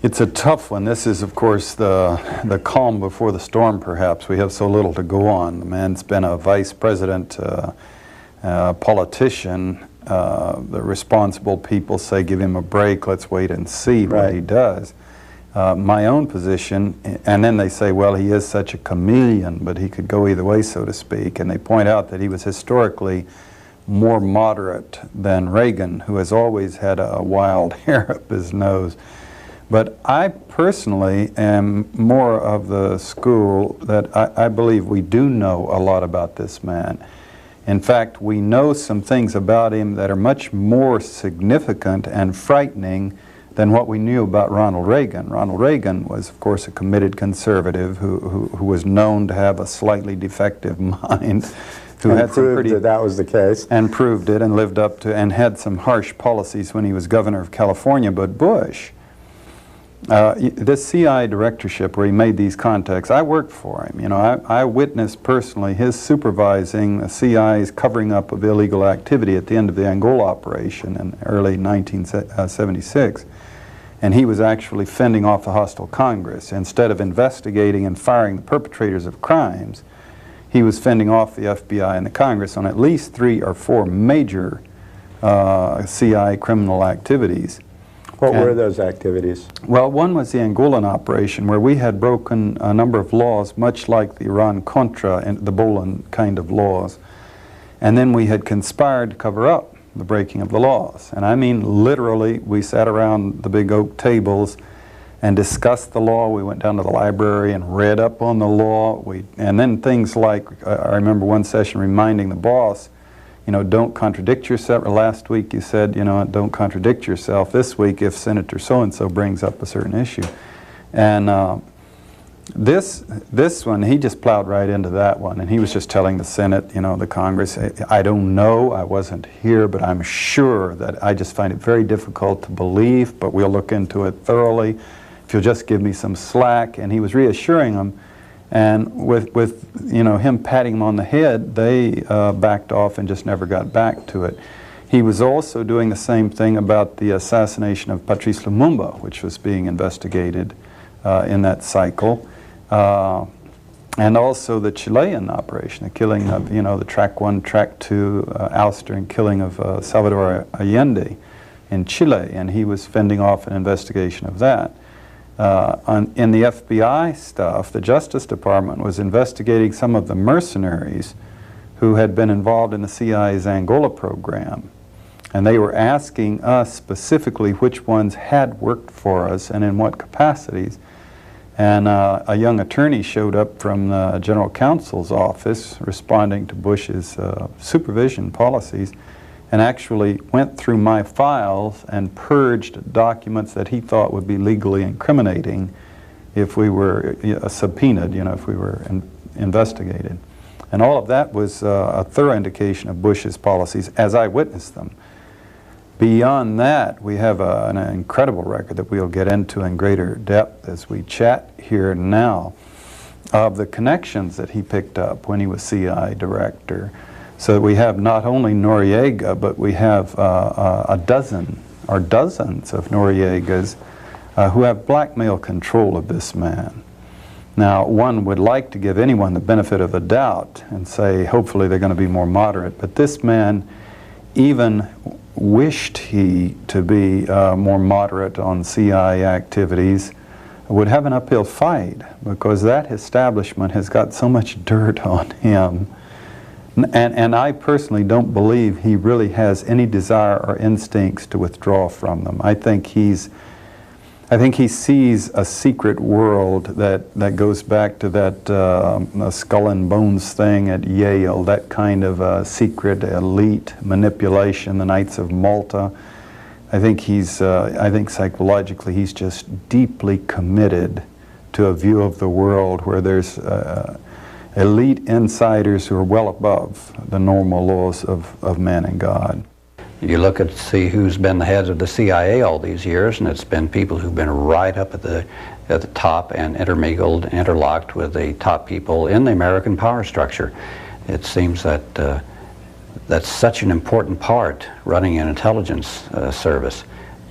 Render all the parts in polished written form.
It's a tough one. This is, of course, the calm before the storm, perhaps. We have so little to go on. The man's been a vice president, politician. The responsible people say, give him a break, let's wait and see what he does. My own position, and then they say, well, he is such a chameleon, but he could go either way, so to speak. And they point out that he was historically more moderate than Reagan, who has always had a wild hair up his nose. But I personally am more of the school that I believe we do know a lot about this man. In fact, we know some things about him that are much more significant and frightening than what we knew about Ronald Reagan. Ronald Reagan was, of course, a committed conservative who was known to have a slightly defective mind. Who had some pretty, that was the case. And proved it and lived up to, and had some harsh policies when he was governor of California. But Bush, this CIA directorship where he made these contacts, I worked for him. You know, I witnessed personally his supervising the CIA's covering up of illegal activity at the end of the Angola operation in early 1976. And he was actually fending off the hostile Congress. Instead of investigating and firing the perpetrators of crimes, he was fending off the FBI and the Congress on at least 3 or 4 major CIA criminal activities. What were those activities? Well, one was the Angolan operation, where we had broken a number of laws, much like the Iran-Contra and the Bolan kind of laws. And then we had conspired to cover up the breaking of the laws. And I mean literally, we sat around the big oak tables and discussed the law. We went down to the library and read up on the law. And then things like, I remember one session reminding the boss, you know, don't contradict yourself. Last week you said, you know, don't contradict yourself. This week, if Senator so-and-so brings up a certain issue. And this one, he just plowed right into that one. And he was just telling the Senate, you know, the Congress, I don't know, I wasn't here, but I'm sure that I just find it very difficult to believe, but we'll look into it thoroughly. If you'll just give me some slack. And he was reassuring them. And with you know, him patting him on the head, they backed off and just never got back to it. He was also doing the same thing about the assassination of Patrice Lumumba, which was being investigated in that cycle. And also the Chilean operation, the killing of, you know, the Track 1, Track 2 ouster and killing of Salvador Allende in Chile. And he was fending off an investigation of that. In the FBI stuff, the Justice Department was investigating some of the mercenaries who had been involved in the CIA's Angola program. And they were asking us specifically which ones had worked for us and in what capacities. And a young attorney showed up from the General Counsel's office responding to Bush's supervision policies, and actually went through my files and purged documents that he thought would be legally incriminating if we were subpoenaed, you know, if we were investigated. And all of that was a thorough indication of Bush's policies as I witnessed them. Beyond that, we have an incredible record that we'll get into in greater depth as we chat here now of the connections that he picked up when he was CIA director. So we have not only Noriega, but we have a dozen or dozens of Noriegas who have blackmail control of this man. Now, one would like to give anyone the benefit of the doubt and say, hopefully they're going to be more moderate, but this man even wished he to be more moderate on CIA activities, would have an uphill fight, because that establishment has got so much dirt on him. And I personally don't believe he really has any desire or instincts to withdraw from them. I think he sees a secret world that goes back to that skull and bones thing at Yale, that kind of secret elite manipulation, the Knights of Malta. I think psychologically he's just deeply committed to a view of the world where there's elite insiders who are well above the normal laws of man and God. You look at see who's been the heads of the CIA all these years, and it's been people who've been right up at the top and intermingled, interlocked with the top people in the American power structure. It seems that that's such an important part, running an intelligence service,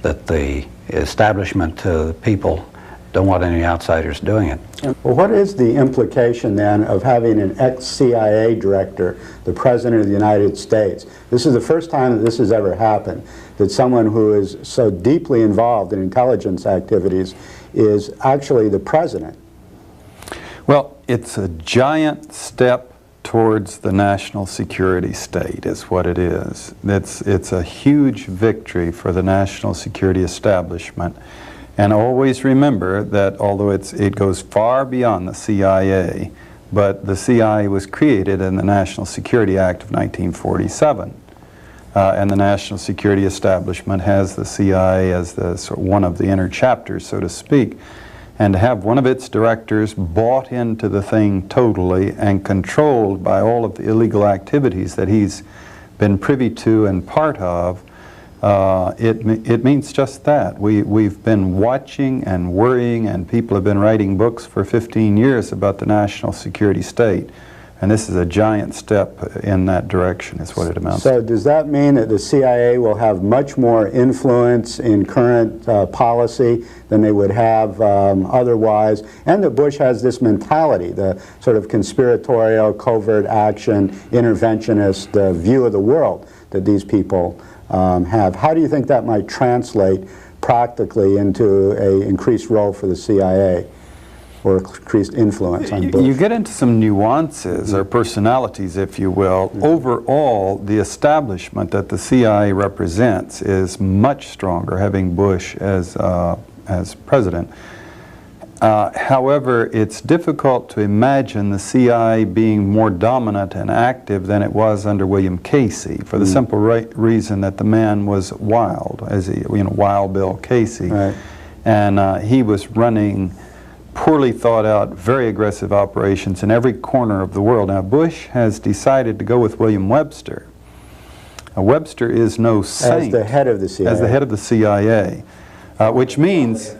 that the establishment people don't want any outsiders doing it. Well, what is the implication then of having an ex-CIA director, the President of the United States? This is the first time that this has ever happened, that someone who is so deeply involved in intelligence activities is actually the President. Well, it's a giant step towards the national security state is what it is. It's a huge victory for the national security establishment. And always remember that although it goes far beyond the CIA, but the CIA was created in the National Security Act of 1947. And the national security establishment has the CIA as one of the inner chapters, so to speak. And to have one of its directors bought into the thing totally and controlled by all of the illegal activities that he's been privy to and part of, it means just that. We've been watching and worrying, and people have been writing books for 15 years about the national security state. And this is a giant step in that direction, is what it amounts to. So does that mean that the CIA will have much more influence in current policy than they would have otherwise? And that Bush has this mentality, the sort of conspiratorial, covert action, interventionist view of the world that these people have. How do you think that might translate practically into an increased role for the CIA, or increased influence on Bush? You get into some nuances, or personalities, if you will. Overall, the establishment that the CIA represents is much stronger, having Bush as president. However, it's difficult to imagine the CIA being more dominant and active than it was under William Casey, for the simple reason that the man was wild, Wild Bill Casey. Right. And he was running poorly thought out, very aggressive operations in every corner of the world. Now, Bush has decided to go with William Webster. Now, Webster is no saint. As the head of the CIA. As the head of the CIA, which means...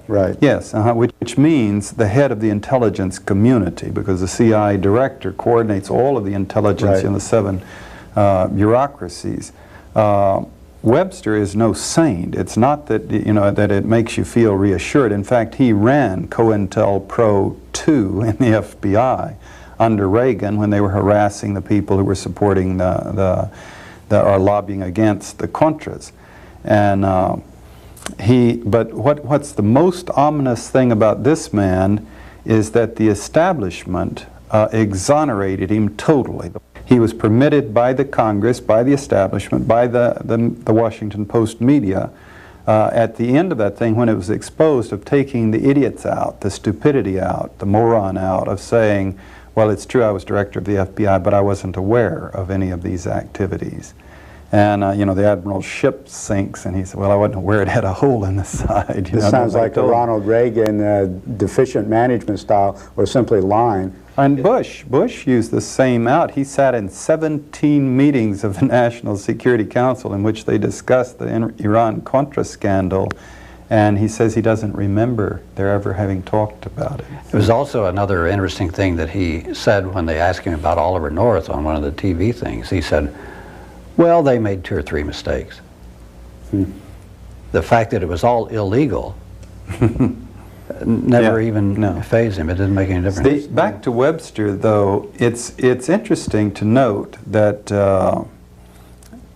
Right. Yes, which means the head of the intelligence community, because the CIA director coordinates all of the intelligence in the 7 bureaucracies. Webster is no saint. It's not that, that it makes you feel reassured. In fact, he ran COINTELPRO 2 in the FBI under Reagan when they were harassing the people who were supporting or lobbying against the Contras. And but what's the most ominous thing about this man is that the establishment exonerated him totally. He was permitted by the Congress, by the establishment, by the Washington Post media, at the end of that thing, when it was exposed, of taking the idiots out, the stupidity out, the moron out, of saying, well, it's true I was director of the FBI, but I wasn't aware of any of these activities. And, the Admiral's ship sinks, and he said, well, I wasn't aware it had a hole in the side. This sounds like a Ronald Reagan deficient management style, or simply lying. And Bush used the same out. He sat in 17 meetings of the National Security Council in which they discussed the Iran-Contra scandal, and he says he doesn't remember their ever having talked about it. It was also another interesting thing that he said when they asked him about Oliver North on one of the TV things. He said, well, they made 2 or 3 mistakes. The fact that it was all illegal never even fazed him. It didn't make any difference. Back to Webster, though, it's interesting to note that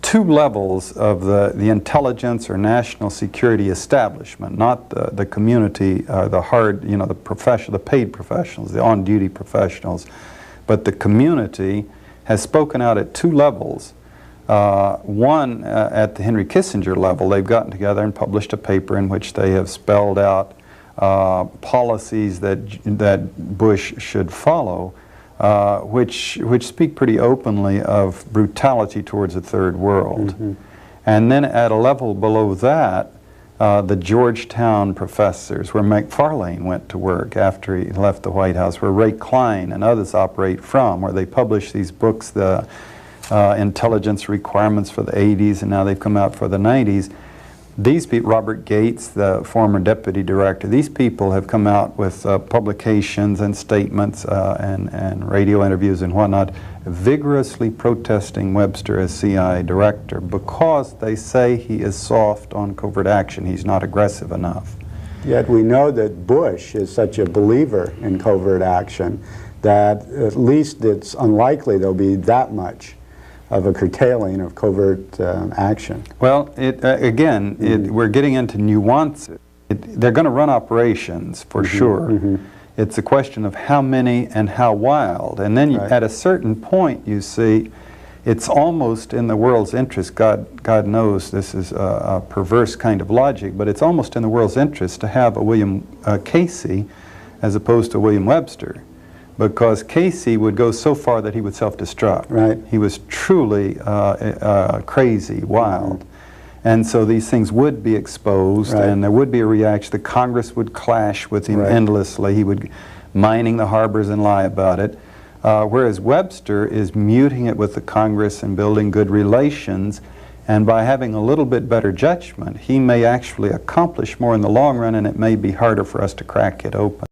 2 levels of the intelligence or national security establishment, not the community, the paid professionals, the on-duty professionals, but the community has spoken out at 2 levels. One, at the Henry Kissinger level, they've gotten together and published a paper in which they have spelled out policies that Bush should follow, which speak pretty openly of brutality towards the Third World. And then at a level below that, the Georgetown professors, where McFarlane went to work after he left the White House, where Ray Klein and others operate from, where they publish these books, the intelligence requirements for the 80s, and now they've come out for the 90s. These people, Robert Gates, the former deputy director, these people have come out with publications and statements and radio interviews and whatnot, vigorously protesting Webster as CIA director because they say he is soft on covert action. He's not aggressive enough. Yet we know that Bush is such a believer in covert action that at least it's unlikely there'll be that much of a curtailing of covert action. Well, we're getting into nuances. They're going to run operations for sure. It's a question of how many and how wild. And then at a certain point, you see, it's almost in the world's interest. God knows this is a perverse kind of logic, but it's almost in the world's interest to have a William Casey as opposed to William Webster, because Casey would go so far that he would self-destruct. Right. He was truly crazy, wild. And so these things would be exposed, and there would be a reaction. The Congress would clash with him endlessly. He would mining the harbors and lie about it. Whereas Webster is muting it with the Congress and building good relations, and by having a little bit better judgment, he may actually accomplish more in the long run, and it may be harder for us to crack it open.